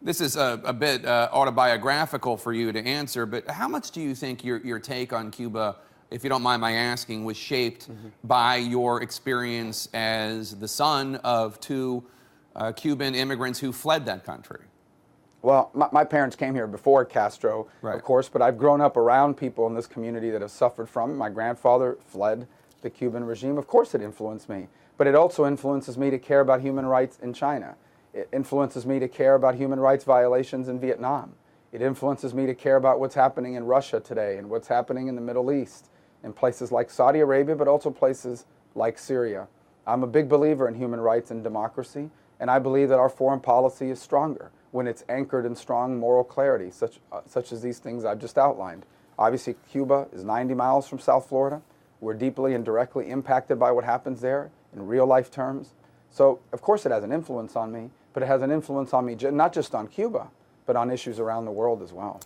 This is a bit autobiographical for you to answer, but how much do you think your take on Cuba, if you don't mind my asking, was shaped by your experience as the son of two Cuban immigrants who fled that country? Well, my parents came here before Castro, Right. of course, but I've grown up around people in this community that have suffered from it. My grandfather fled the Cuban regime. Of course it influenced me, but it also influences me to care about human rights in China. It influences me to care about human rights violations in Vietnam. It influences me to care about what's happening in Russia today and what's happening in the Middle East, in places like Saudi Arabia, but also places like Syria. I'm a big believer in human rights and democracy, and I believe that our foreign policy is stronger when it's anchored in strong moral clarity, such as these things I've just outlined. Obviously, Cuba is 90 miles from South Florida. We're deeply and directly impacted by what happens there in real-life terms. So, of course, it has an influence on me, but it has an influence on me not just on Cuba, but on issues around the world as well.